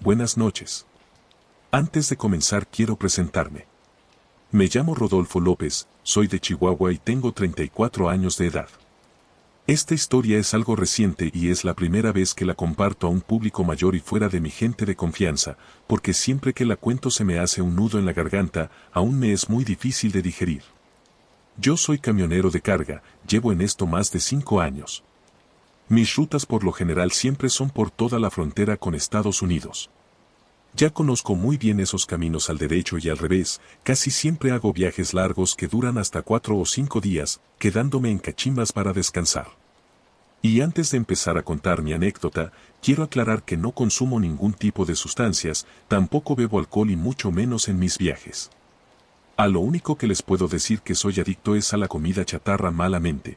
Buenas noches. Antes de comenzar quiero presentarme. Me llamo Rodolfo López, soy de Chihuahua y tengo 34 años de edad. Esta historia es algo reciente y es la primera vez que la comparto a un público mayor y fuera de mi gente de confianza, porque siempre que la cuento se me hace un nudo en la garganta, aún me es muy difícil de digerir. Yo soy camionero de carga, llevo en esto más de 5 años. Mis rutas por lo general siempre son por toda la frontera con Estados Unidos. Ya conozco muy bien esos caminos al derecho y al revés, casi siempre hago viajes largos que duran hasta 4 o 5 días, quedándome en cachimbas para descansar. Y antes de empezar a contar mi anécdota, quiero aclarar que no consumo ningún tipo de sustancias, tampoco bebo alcohol y mucho menos en mis viajes. A lo único que les puedo decir que soy adicto es a la comida chatarra malamente.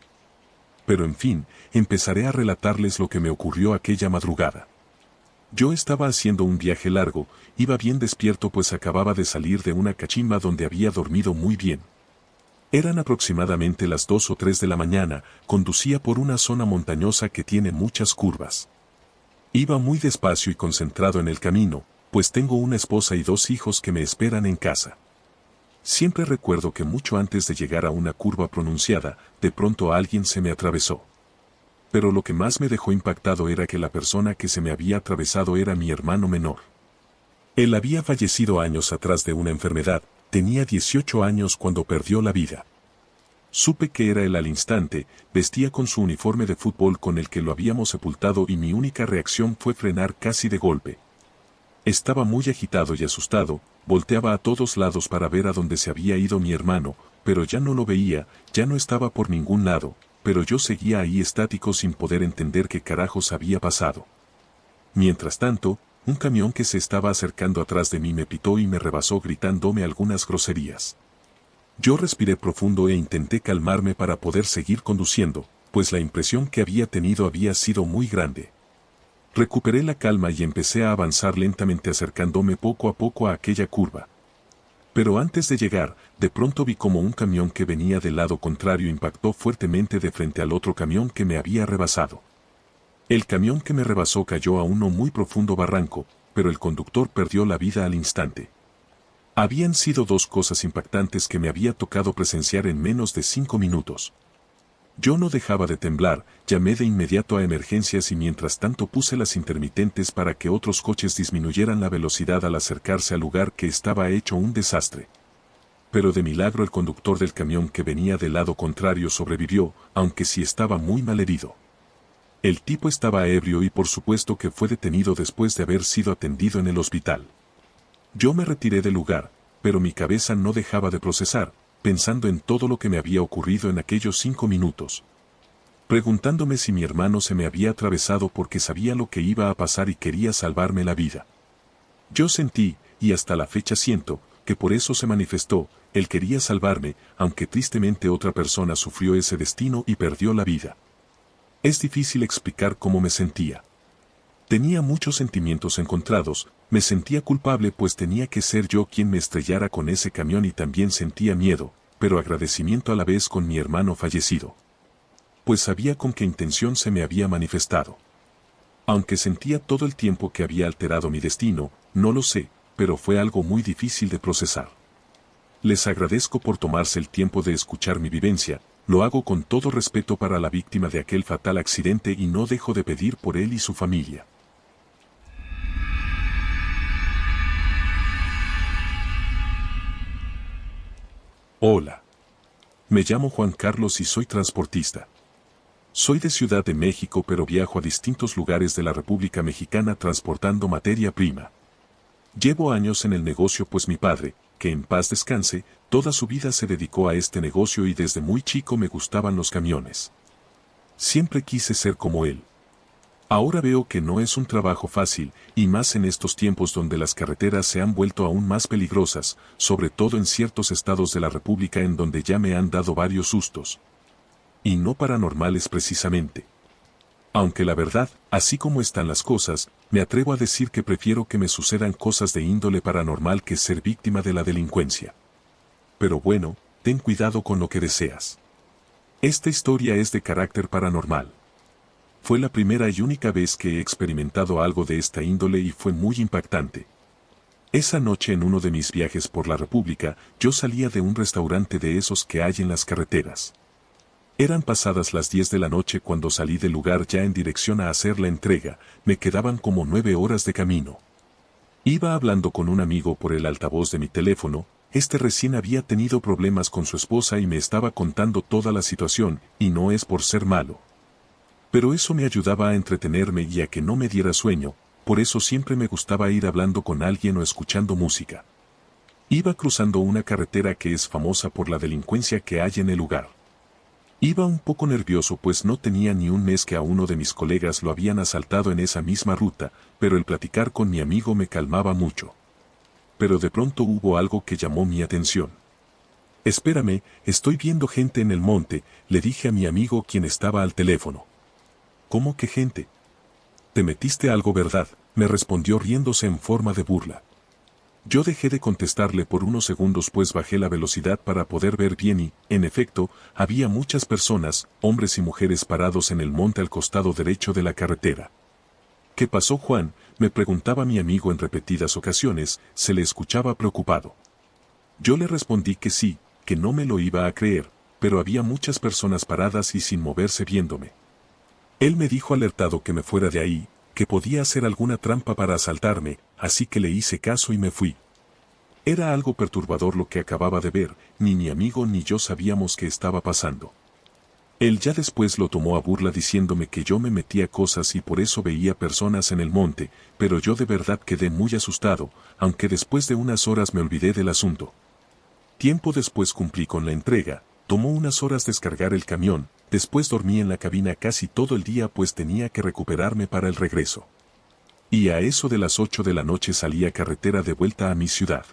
Pero en fin, empezaré a relatarles lo que me ocurrió aquella madrugada. Yo estaba haciendo un viaje largo, iba bien despierto pues acababa de salir de una cachimba donde había dormido muy bien. Eran aproximadamente las 2 o 3 de la mañana, conducía por una zona montañosa que tiene muchas curvas. Iba muy despacio y concentrado en el camino, pues tengo una esposa y 2 hijos que me esperan en casa. Siempre recuerdo que mucho antes de llegar a una curva pronunciada, de pronto alguien se me atravesó. Pero lo que más me dejó impactado era que la persona que se me había atravesado era mi hermano menor. Él había fallecido años atrás de una enfermedad, tenía 18 años cuando perdió la vida. Supe que era él al instante, vestía con su uniforme de fútbol con el que lo habíamos sepultado y mi única reacción fue frenar casi de golpe. Estaba muy agitado y asustado, volteaba a todos lados para ver a dónde se había ido mi hermano, pero ya no lo veía, ya no estaba por ningún lado. Pero yo seguía ahí estático sin poder entender qué carajos había pasado. Mientras tanto, un camión que se estaba acercando atrás de mí me pitó y me rebasó gritándome algunas groserías. Yo respiré profundo e intenté calmarme para poder seguir conduciendo, pues la impresión que había tenido había sido muy grande. Recuperé la calma y empecé a avanzar lentamente acercándome poco a poco a aquella curva. Pero antes de llegar, de pronto vi como un camión que venía del lado contrario impactó fuertemente de frente al otro camión que me había rebasado. El camión que me rebasó cayó a un no muy profundo barranco, pero el conductor perdió la vida al instante. Habían sido 2 cosas impactantes que me había tocado presenciar en menos de 5 minutos. Yo no dejaba de temblar, llamé de inmediato a emergencias y mientras tanto puse las intermitentes para que otros coches disminuyeran la velocidad al acercarse al lugar que estaba hecho un desastre. Pero de milagro el conductor del camión que venía del lado contrario sobrevivió, aunque sí estaba muy mal herido. El tipo estaba ebrio y por supuesto que fue detenido después de haber sido atendido en el hospital. Yo me retiré del lugar, pero mi cabeza no dejaba de procesar, pensando en todo lo que me había ocurrido en aquellos 5 minutos. Preguntándome si mi hermano se me había atravesado porque sabía lo que iba a pasar y quería salvarme la vida. Yo sentí, y hasta la fecha siento, que por eso se manifestó, él quería salvarme, aunque tristemente otra persona sufrió ese destino y perdió la vida. Es difícil explicar cómo me sentía. Tenía muchos sentimientos encontrados, me sentía culpable pues tenía que ser yo quien me estrellara con ese camión y también sentía miedo, pero agradecimiento a la vez con mi hermano fallecido. Pues sabía con qué intención se me había manifestado. Aunque sentía todo el tiempo que había alterado mi destino, no lo sé, pero fue algo muy difícil de procesar. Les agradezco por tomarse el tiempo de escuchar mi vivencia, lo hago con todo respeto para la víctima de aquel fatal accidente y no dejo de pedir por él y su familia. Hola. Me llamo Juan Carlos y soy transportista. Soy de Ciudad de México pero viajo a distintos lugares de la República Mexicana transportando materia prima. Llevo años en el negocio pues mi padre, que en paz descanse, toda su vida se dedicó a este negocio y desde muy chico me gustaban los camiones. Siempre quise ser como él. Ahora veo que no es un trabajo fácil, y más en estos tiempos donde las carreteras se han vuelto aún más peligrosas, sobre todo en ciertos estados de la República en donde ya me han dado varios sustos. Y no paranormales precisamente. Aunque la verdad, así como están las cosas, me atrevo a decir que prefiero que me sucedan cosas de índole paranormal que ser víctima de la delincuencia. Pero bueno, ten cuidado con lo que deseas. Esta historia es de carácter paranormal. Fue la primera y única vez que he experimentado algo de esta índole y fue muy impactante. Esa noche en uno de mis viajes por la República, yo salía de un restaurante de esos que hay en las carreteras. Eran pasadas las 10 de la noche cuando salí del lugar ya en dirección a hacer la entrega, me quedaban como 9 horas de camino. Iba hablando con un amigo por el altavoz de mi teléfono, este recién había tenido problemas con su esposa y me estaba contando toda la situación, y no es por ser malo. Pero eso me ayudaba a entretenerme y a que no me diera sueño, por eso siempre me gustaba ir hablando con alguien o escuchando música. Iba cruzando una carretera que es famosa por la delincuencia que hay en el lugar. Iba un poco nervioso pues no tenía ni un mes que a uno de mis colegas lo habían asaltado en esa misma ruta, pero el platicar con mi amigo me calmaba mucho. Pero de pronto hubo algo que llamó mi atención. Espérame, estoy viendo gente en el monte, le dije a mi amigo quien estaba al teléfono. ¿Cómo que gente? Te metiste algo, ¿verdad?, me respondió riéndose en forma de burla. Yo dejé de contestarle por unos segundos pues bajé la velocidad para poder ver bien y, en efecto, había muchas personas, hombres y mujeres parados en el monte al costado derecho de la carretera. ¿Qué pasó, Juan?, me preguntaba mi amigo en repetidas ocasiones, se le escuchaba preocupado. Yo le respondí que sí, que no me lo iba a creer, pero había muchas personas paradas y sin moverse viéndome. Él me dijo alertado que me fuera de ahí, que podía hacer alguna trampa para asaltarme, así que le hice caso y me fui. Era algo perturbador lo que acababa de ver, ni mi amigo ni yo sabíamos qué estaba pasando. Él ya después lo tomó a burla diciéndome que yo me metía cosas y por eso veía personas en el monte, pero yo de verdad quedé muy asustado, aunque después de unas horas me olvidé del asunto. Tiempo después cumplí con la entrega, tomó unas horas descargar el camión, después dormí en la cabina casi todo el día pues tenía que recuperarme para el regreso. Y a eso de las 8 de la noche salí a carretera de vuelta a mi ciudad.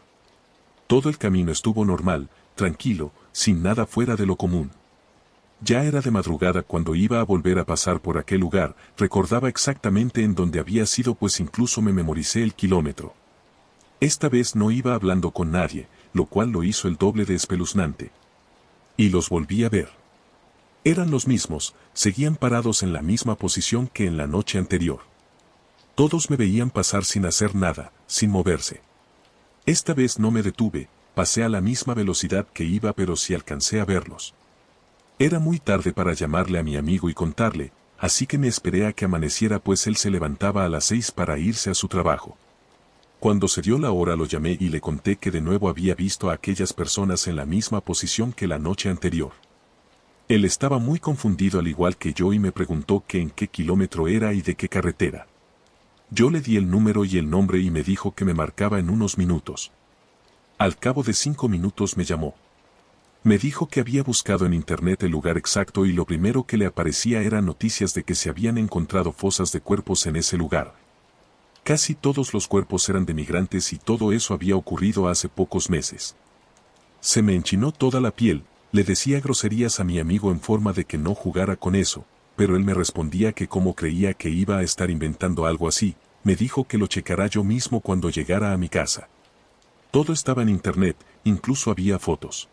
Todo el camino estuvo normal, tranquilo, sin nada fuera de lo común. Ya era de madrugada cuando iba a volver a pasar por aquel lugar, recordaba exactamente en dónde había sido pues incluso me memoricé el kilómetro. Esta vez no iba hablando con nadie, lo cual lo hizo el doble de espeluznante. Y los volví a ver. Eran los mismos, seguían parados en la misma posición que en la noche anterior. Todos me veían pasar sin hacer nada, sin moverse. Esta vez no me detuve, pasé a la misma velocidad que iba pero sí alcancé a verlos. Era muy tarde para llamarle a mi amigo y contarle, así que me esperé a que amaneciera pues él se levantaba a las 6 para irse a su trabajo. Cuando se dio la hora lo llamé y le conté que de nuevo había visto a aquellas personas en la misma posición que la noche anterior. Él estaba muy confundido al igual que yo y me preguntó que en qué kilómetro era y de qué carretera. Yo le di el número y el nombre y me dijo que me marcaba en unos minutos. Al cabo de 5 minutos me llamó. Me dijo que había buscado en internet el lugar exacto y lo primero que le aparecía eran noticias de que se habían encontrado fosas de cuerpos en ese lugar. Casi todos los cuerpos eran de migrantes y todo eso había ocurrido hace pocos meses. Se me enchinó toda la piel, le decía groserías a mi amigo en forma de que no jugara con eso, pero él me respondía que como creía que iba a estar inventando algo así, me dijo que lo checara yo mismo cuando llegara a mi casa. Todo estaba en internet, incluso había fotos.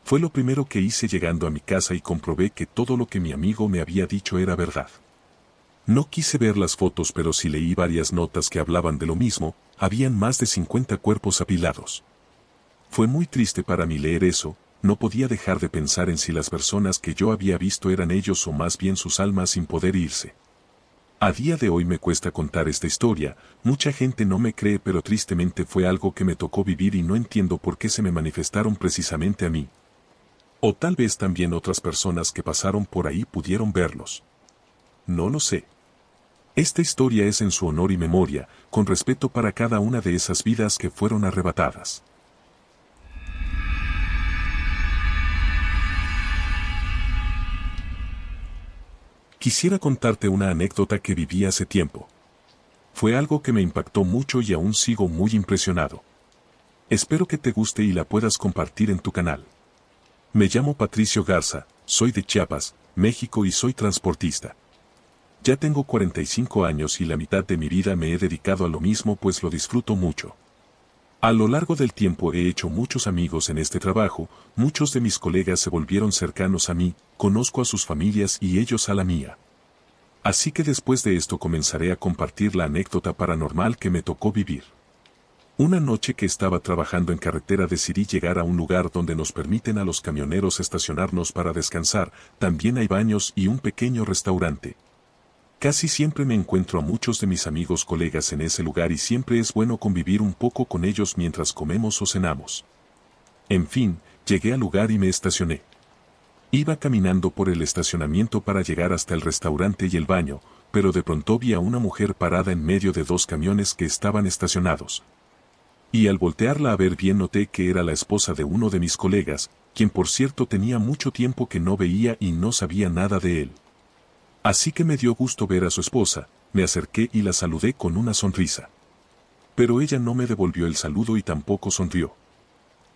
Fue lo primero que hice llegando a mi casa y comprobé que todo lo que mi amigo me había dicho era verdad. No quise ver las fotos pero sí leí varias notas que hablaban de lo mismo, habían más de 50 cuerpos apilados. Fue muy triste para mí leer eso, no podía dejar de pensar en si las personas que yo había visto eran ellos o más bien sus almas sin poder irse. A día de hoy me cuesta contar esta historia, mucha gente no me cree pero tristemente fue algo que me tocó vivir y no entiendo por qué se me manifestaron precisamente a mí. O tal vez también otras personas que pasaron por ahí pudieron verlos. No lo sé. Esta historia es en su honor y memoria, con respeto para cada una de esas vidas que fueron arrebatadas. Quisiera contarte una anécdota que viví hace tiempo. Fue algo que me impactó mucho y aún sigo muy impresionado. Espero que te guste y la puedas compartir en tu canal. Me llamo Patricio Garza, soy de Chiapas, México y soy transportista. Ya tengo 45 años y la mitad de mi vida me he dedicado a lo mismo pues lo disfruto mucho. A lo largo del tiempo he hecho muchos amigos en este trabajo, muchos de mis colegas se volvieron cercanos a mí, conozco a sus familias y ellos a la mía. Así que después de esto comenzaré a compartir la anécdota paranormal que me tocó vivir. Una noche que estaba trabajando en carretera decidí llegar a un lugar donde nos permiten a los camioneros estacionarnos para descansar, también hay baños y un pequeño restaurante. Casi siempre me encuentro a muchos de mis amigos colegas en ese lugar y siempre es bueno convivir un poco con ellos mientras comemos o cenamos. En fin, llegué al lugar y me estacioné. Iba caminando por el estacionamiento para llegar hasta el restaurante y el baño, pero de pronto vi a una mujer parada en medio de dos camiones que estaban estacionados. Y al voltearla a ver bien noté que era la esposa de uno de mis colegas, quien por cierto tenía mucho tiempo que no veía y no sabía nada de él. Así que me dio gusto ver a su esposa, me acerqué y la saludé con una sonrisa. Pero ella no me devolvió el saludo y tampoco sonrió.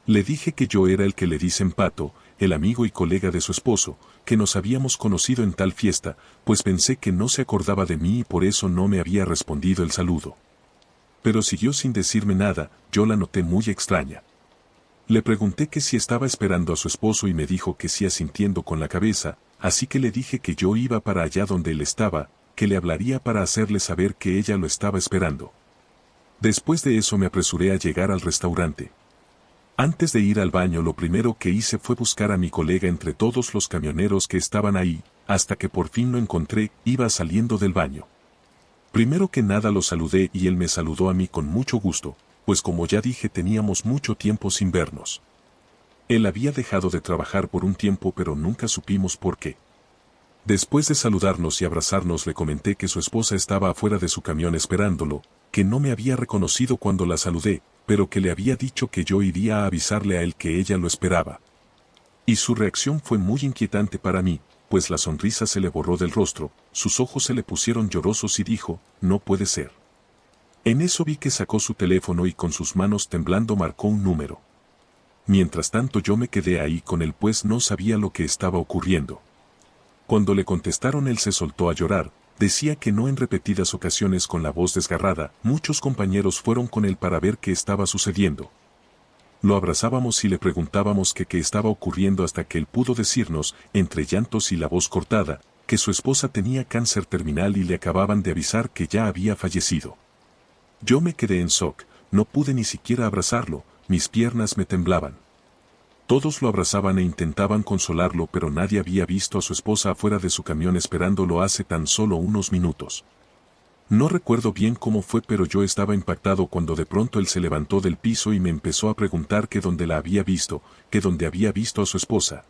Le dije que yo era el que le dicen Pato, el amigo y colega de su esposo, que nos habíamos conocido en tal fiesta, pues pensé que no se acordaba de mí y por eso no me había respondido el saludo. Pero siguió sin decirme nada, yo la noté muy extraña. Le pregunté que si estaba esperando a su esposo y me dijo que sí asintiendo con la cabeza, así que le dije que yo iba para allá donde él estaba, que le hablaría para hacerle saber que ella lo estaba esperando. Después de eso me apresuré a llegar al restaurante. Antes de ir al baño lo primero que hice fue buscar a mi colega entre todos los camioneros que estaban ahí, hasta que por fin lo encontré, iba saliendo del baño. Primero que nada lo saludé y él me saludó a mí con mucho gusto, pues como ya dije teníamos mucho tiempo sin vernos. Él había dejado de trabajar por un tiempo pero nunca supimos por qué. Después de saludarnos y abrazarnos le comenté que su esposa estaba afuera de su camión esperándolo, que no me había reconocido cuando la saludé, pero que le había dicho que yo iría a avisarle a él que ella lo esperaba. Y su reacción fue muy inquietante para mí, pues la sonrisa se le borró del rostro, sus ojos se le pusieron llorosos y dijo, no puede ser. En eso vi que sacó su teléfono y con sus manos temblando marcó un número. Mientras tanto yo me quedé ahí con él pues no sabía lo que estaba ocurriendo. Cuando le contestaron él se soltó a llorar, decía que no en repetidas ocasiones con la voz desgarrada, muchos compañeros fueron con él para ver qué estaba sucediendo. Lo abrazábamos y le preguntábamos que qué estaba ocurriendo hasta que él pudo decirnos, entre llantos y la voz cortada, que su esposa tenía cáncer terminal y le acababan de avisar que ya había fallecido. Yo me quedé en shock, no pude ni siquiera abrazarlo, mis piernas me temblaban. Todos lo abrazaban e intentaban consolarlo pero nadie había visto a su esposa afuera de su camión esperándolo hace tan solo unos minutos. No recuerdo bien cómo fue pero yo estaba impactado cuando de pronto él se levantó del piso y me empezó a preguntar que dónde la había visto, que dónde había visto a su esposa.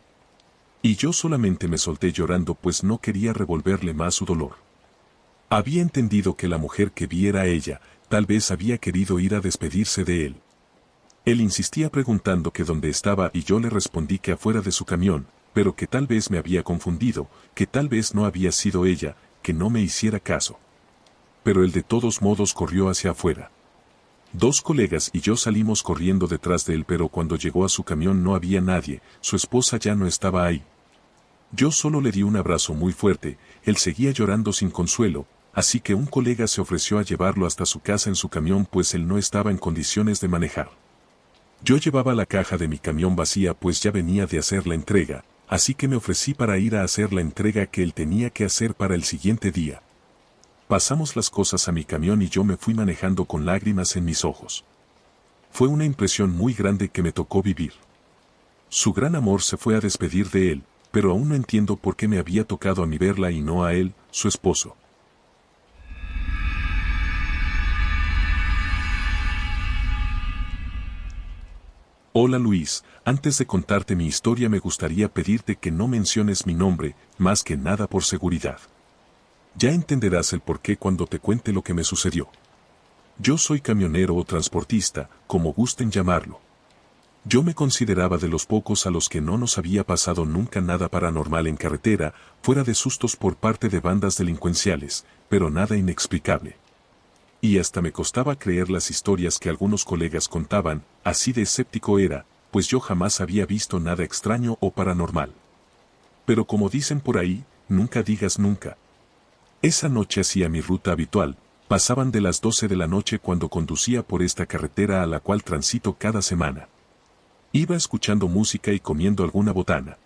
Y yo solamente me solté llorando pues no quería revolverle más su dolor. Había entendido que la mujer que vi era ella, tal vez había querido ir a despedirse de él. Él insistía preguntando que dónde estaba y yo le respondí que afuera de su camión, pero que tal vez me había confundido, que tal vez no había sido ella, que no me hiciera caso. Pero él de todos modos corrió hacia afuera. Dos colegas y yo salimos corriendo detrás de él pero cuando llegó a su camión no había nadie, su esposa ya no estaba ahí. Yo solo le di un abrazo muy fuerte, él seguía llorando sin consuelo, así que un colega se ofreció a llevarlo hasta su casa en su camión pues él no estaba en condiciones de manejar. Yo llevaba la caja de mi camión vacía pues ya venía de hacer la entrega, así que me ofrecí para ir a hacer la entrega que él tenía que hacer para el siguiente día. Pasamos las cosas a mi camión y yo me fui manejando con lágrimas en mis ojos. Fue una impresión muy grande que me tocó vivir. Su gran amor se fue a despedir de él, pero aún no entiendo por qué me había tocado a mí verla y no a él, su esposo. Hola Luis, antes de contarte mi historia me gustaría pedirte que no menciones mi nombre, más que nada por seguridad. Ya entenderás el porqué cuando te cuente lo que me sucedió. Yo soy camionero o transportista, como gusten llamarlo. Yo me consideraba de los pocos a los que no nos había pasado nunca nada paranormal en carretera, fuera de sustos por parte de bandas delincuenciales, pero nada inexplicable. Y hasta me costaba creer las historias que algunos colegas contaban, así de escéptico era, pues yo jamás había visto nada extraño o paranormal. Pero como dicen por ahí, nunca digas nunca. Esa noche hacía mi ruta habitual, pasaban de las 12 de la noche cuando conducía por esta carretera a la cual transito cada semana. Iba escuchando música y comiendo alguna botana.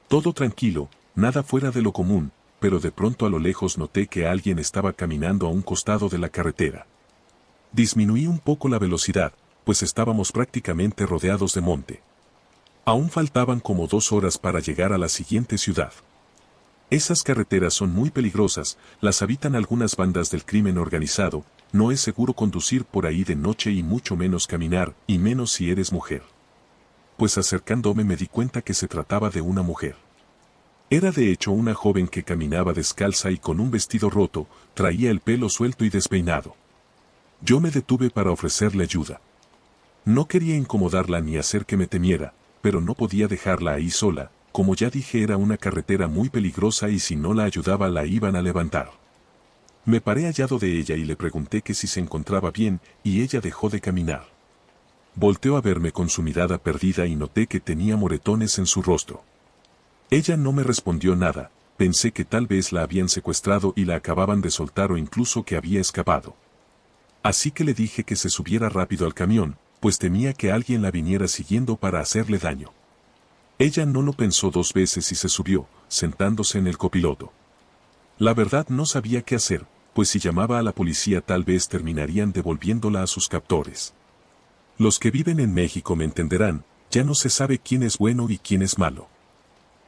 Todo tranquilo, nada fuera de lo común, pero de pronto a lo lejos noté que alguien estaba caminando a un costado de la carretera. Disminuí un poco la velocidad, pues estábamos prácticamente rodeados de monte. Aún faltaban como 2 horas para llegar a la siguiente ciudad. Esas carreteras son muy peligrosas, las habitan algunas bandas del crimen organizado, no es seguro conducir por ahí de noche y mucho menos caminar, y menos si eres mujer. Pues acercándome me di cuenta que se trataba de una mujer. Era de hecho una joven que caminaba descalza y con un vestido roto, traía el pelo suelto y despeinado. Yo me detuve para ofrecerle ayuda. No quería incomodarla ni hacer que me temiera, pero no podía dejarla ahí sola, como ya dije era una carretera muy peligrosa y si no la ayudaba la iban a levantar. Me paré al lado de ella y le pregunté que si se encontraba bien, y ella dejó de caminar. Volteó a verme con su mirada perdida y noté que tenía moretones en su rostro. Ella no me respondió nada, pensé que tal vez la habían secuestrado y la acababan de soltar o incluso que había escapado. Así que le dije que se subiera rápido al camión, pues temía que alguien la viniera siguiendo para hacerle daño. Ella no lo pensó 2 veces y se subió, sentándose en el copiloto. La verdad no sabía qué hacer, pues si llamaba a la policía tal vez terminarían devolviéndola a sus captores. Los que viven en México me entenderán, ya no se sabe quién es bueno y quién es malo.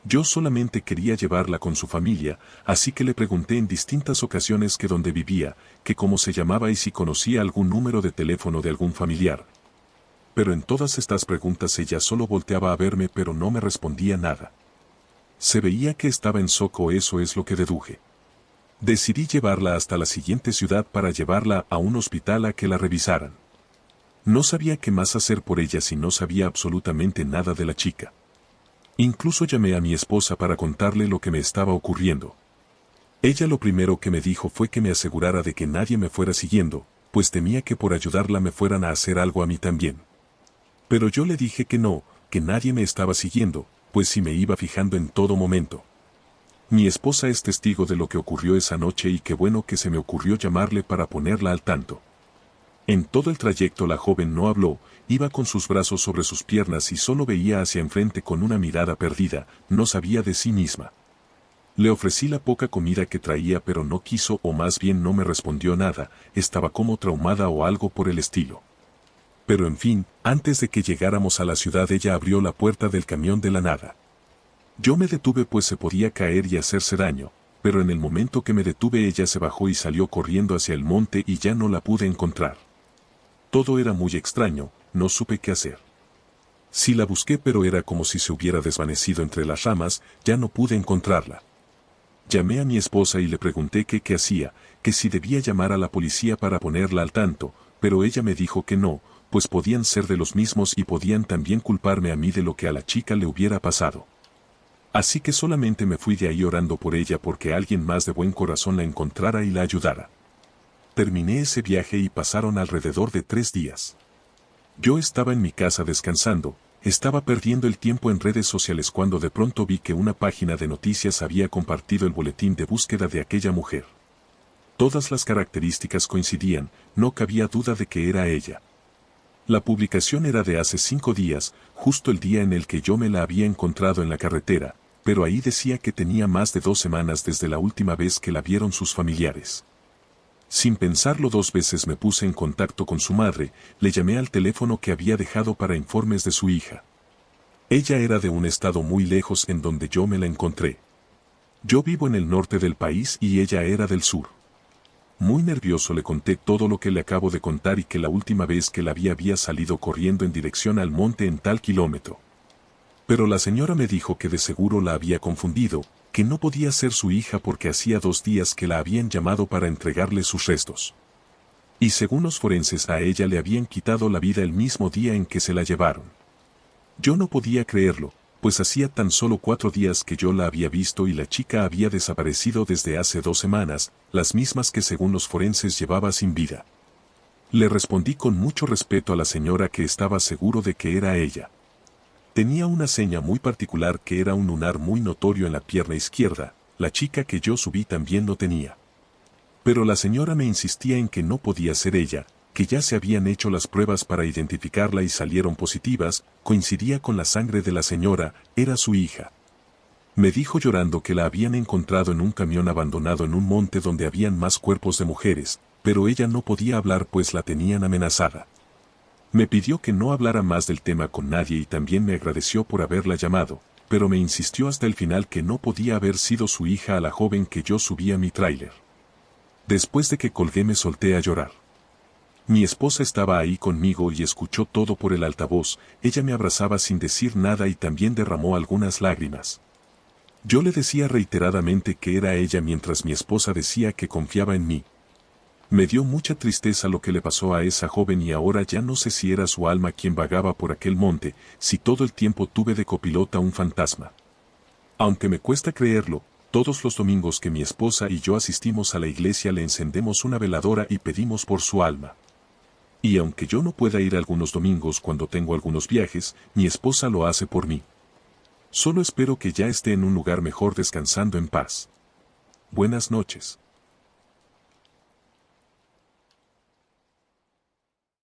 Yo solamente quería llevarla con su familia, así que le pregunté en distintas ocasiones que dónde vivía, que cómo se llamaba y si conocía algún número de teléfono de algún familiar. Pero en todas estas preguntas ella solo volteaba a verme pero no me respondía nada. Se veía que estaba en shock o eso es lo que deduje. Decidí llevarla hasta la siguiente ciudad para llevarla a un hospital a que la revisaran. No sabía qué más hacer por ella si no sabía absolutamente nada de la chica. Incluso llamé a mi esposa para contarle lo que me estaba ocurriendo. Ella lo primero que me dijo fue que me asegurara de que nadie me fuera siguiendo, pues temía que por ayudarla me fueran a hacer algo a mí también. Pero yo le dije que no, que nadie me estaba siguiendo, pues sí me iba fijando en todo momento. Mi esposa es testigo de lo que ocurrió esa noche y qué bueno que se me ocurrió llamarle para ponerla al tanto. En todo el trayecto la joven no habló, iba con sus brazos sobre sus piernas y solo veía hacia enfrente con una mirada perdida, no sabía de sí misma. Le ofrecí la poca comida que traía pero no quiso o más bien no me respondió nada, estaba como traumada o algo por el estilo. Pero en fin, antes de que llegáramos a la ciudad ella abrió la puerta del camión de la nada. Yo me detuve pues se podía caer y hacerse daño, pero en el momento que me detuve ella se bajó y salió corriendo hacia el monte y ya no la pude encontrar. Todo era muy extraño, no supe qué hacer. Sí la busqué pero era como si se hubiera desvanecido entre las ramas, ya no pude encontrarla. Llamé a mi esposa y le pregunté qué hacía, que si debía llamar a la policía para ponerla al tanto, pero ella me dijo que no, pues podían ser de los mismos y podían también culparme a mí de lo que a la chica le hubiera pasado. Así que solamente me fui de ahí orando por ella porque alguien más de buen corazón la encontrara y la ayudara. Terminé ese viaje y pasaron alrededor de 3 días. Yo estaba en mi casa descansando, estaba perdiendo el tiempo en redes sociales cuando de pronto vi que una página de noticias había compartido el boletín de búsqueda de aquella mujer. Todas las características coincidían, no cabía duda de que era ella. La publicación era de hace 5 días, justo el día en el que yo me la había encontrado en la carretera, pero ahí decía que tenía más de 2 semanas desde la última vez que la vieron sus familiares. Sin pensarlo 2 veces me puse en contacto con su madre, le llamé al teléfono que había dejado para informes de su hija. Ella era de un estado muy lejos en donde yo me la encontré. Yo vivo en el norte del país y ella era del sur. Muy nervioso le conté todo lo que le acabo de contar y que la última vez que la vi había salido corriendo en dirección al monte en tal kilómetro. Pero la señora me dijo que de seguro la había confundido, que no podía ser su hija porque hacía 2 días que la habían llamado para entregarle sus restos. Y según los forenses a ella le habían quitado la vida el mismo día en que se la llevaron. Yo no podía creerlo, pues hacía tan solo 4 días que yo la había visto y la chica había desaparecido desde hace 2 semanas, las mismas que según los forenses llevaba sin vida. Le respondí con mucho respeto a la señora que estaba seguro de que era ella. Tenía una seña muy particular que era un lunar muy notorio en la pierna izquierda, la chica que yo subí también lo tenía. Pero la señora me insistía en que no podía ser ella, que ya se habían hecho las pruebas para identificarla y salieron positivas, coincidía con la sangre de la señora, era su hija. Me dijo llorando que la habían encontrado en un camión abandonado en un monte donde habían más cuerpos de mujeres, pero ella no podía hablar pues la tenían amenazada. Me pidió que no hablara más del tema con nadie y también me agradeció por haberla llamado, pero me insistió hasta el final que no podía haber sido su hija a la joven que yo subí a mi tráiler. Después de que colgué me solté a llorar. Mi esposa estaba ahí conmigo y escuchó todo por el altavoz, ella me abrazaba sin decir nada y también derramó algunas lágrimas. Yo le decía reiteradamente que era ella mientras mi esposa decía que confiaba en mí. Me dio mucha tristeza lo que le pasó a esa joven y ahora ya no sé si era su alma quien vagaba por aquel monte, si todo el tiempo tuve de copilota un fantasma. Aunque me cuesta creerlo, todos los domingos que mi esposa y yo asistimos a la iglesia le encendemos una veladora y pedimos por su alma. Y aunque yo no pueda ir algunos domingos cuando tengo algunos viajes, mi esposa lo hace por mí. Solo espero que ya esté en un lugar mejor descansando en paz. Buenas noches.